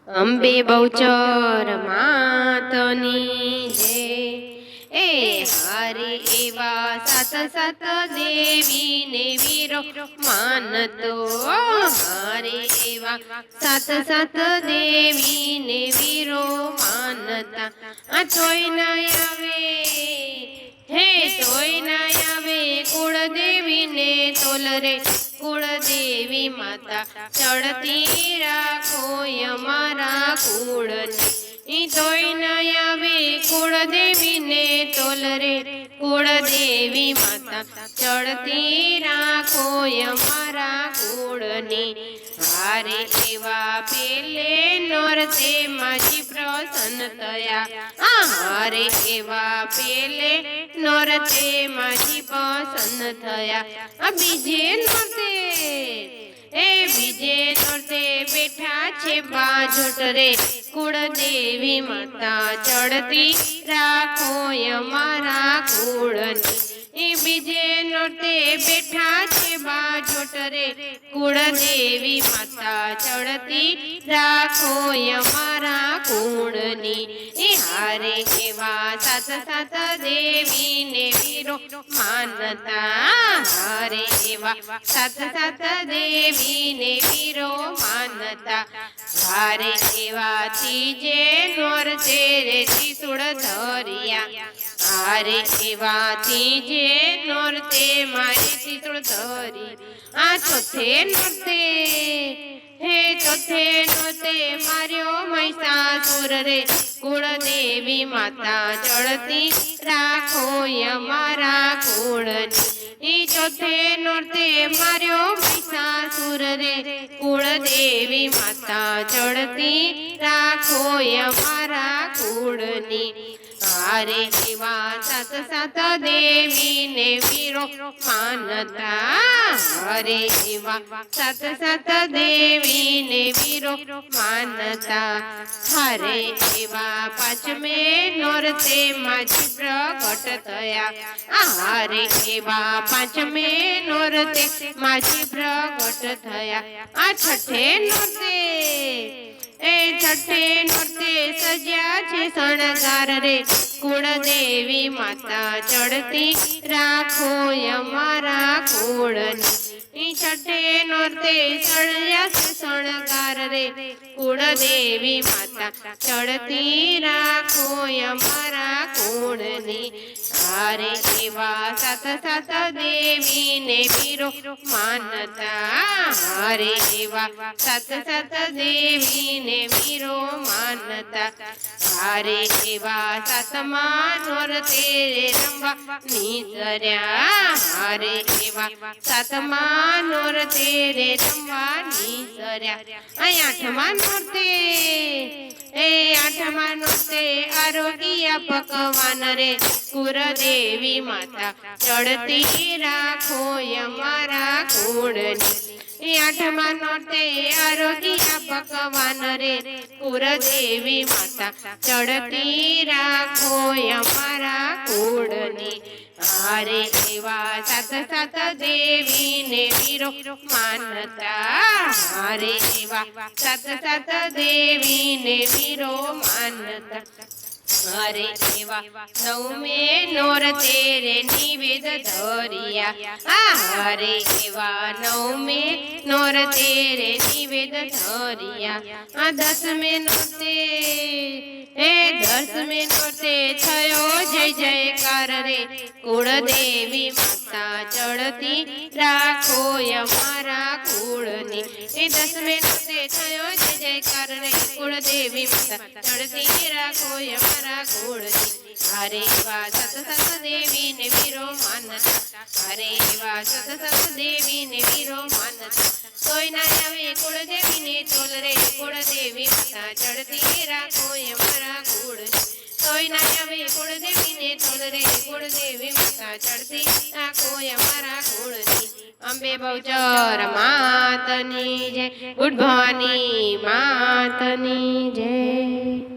અંબે બહુચર માતની જય એ હારે એવા સાત સાત દેવીને વીરો માનતો હારે એવા સાત સાત દેવીને વીરો માનતા આ તોય ના આવે હે તોય ના આવે કુળદેવીને તોલ રે કુળદેવી માતા ચડતી રાખો અમારા કુળની તોય ન આવે કુળદેવીને તોલ રે કુળદેવી માતા ચડતી રાખો અમારા કુળની હારે એવા પેલે નોરતે માજી પ્રસન્ન થયા હારે એવા પેલે નોરતે માજી પસંદ થયા બીજે નોરતે બીજે નોરતે બેઠા છે બાજોટ રે કુળદેવી માતા ચડતી રાખો અમારા કુળની બીજે નોરતે બેઠા છે બાજોટ રે કુળદેવી માતા ચડતી રાખો અમારા કુળની હારે એવા સાત સાત દેવીને વીરો માનતા હારે એવા સાત સાત દેવીને વીરો માનતા હારે એવા ત્રીજે નોરતે રે ત્રિશૂળ ધર્યા હારે એવા ત્રીજે નોરતે મારે ત્રિશૂળ ધરી આ ચોથે નોરતે હે ચોથે નોરતે માર્યો મહિષાસુર રે કુળદેવી માતા ચડતી રાખો અમારા કુળની ચોથે નોરતે માર્યો મહિષાસુર રે કુળદેવી માતા ચડતી રાખો અમારા કુળની હારે એવા સાત સાત દેવીને વીરો માનતા હારે એવા સાત સાત દેવીને વીરો માનતા હારે એવા પાંચમે નોરતે માજી પ્રગટ થયા હારે એવા પાંચમે નોરતે માજી પ્રગટ થયા આ છઠ્ઠે નોરતે છઠ્ઠે નોરતે સજ્યા છે શણગાર રે કુળદેવી માતા ચડતી રાખો અમારા કુળની છઠ્ઠે નોરતે સજ્યા છે શણગાર રે કુળદેવી માતા ચડતી રાખો અમારા કુળની હારે એવા સાત સાત દેવીને વીરો માનતા હારે એવા સાત સાત દેવીને વીરો માનતા હારે એવા સાતમા નોરતે રમવા નીસર્યા હારે એવા સાતમા નોરતે રમવા નીસર્યા આઠમા નોરતે આઠમા નોરતે આરોગ્ય પકવાન રે કુળદેવી માતા ચડતી રાખો અમારા કુળની આઠમા નોરતે આરોગ્ય પકવાન રે કુળદેવી માતા ચડતી રાખો અમારા કુળની હારે એવા સાત સાત દેવીને વીરો માનતા હારે એવા સાત સાત દેવીને વીરો માનતા હારે એવા નવમે નોરતે રે નિવેદ ધર્યા હારે એવા નવમે નોરતે રે નિવેદ ધર્યા દસમે નોરતે દસમે નોરતે થયો જય જયકાર રે કુળદેવી માતા ચડતી રાખો અમારા કુળની દસમે નોરતે થયો જય જયકાર રે કુળદેવી માતા ચડતી રાખો અમારા કુળની હારે એવા સત સત દેવીને વીરો માનતા હારે એવા સત સત દેવીને વીરો માનતા તોય ના આવે કુળદેવીને તોલ રે કુળદેવી માતા ચડતી રાખો અમારા કુળની તોય ના આવે કુળદેવીને તોલ રે કુળદેવી માતા ચડતી રાખો અમારા કુળની અંબે બહુચર માતની જય ઉદ્ભવાની માતની જય.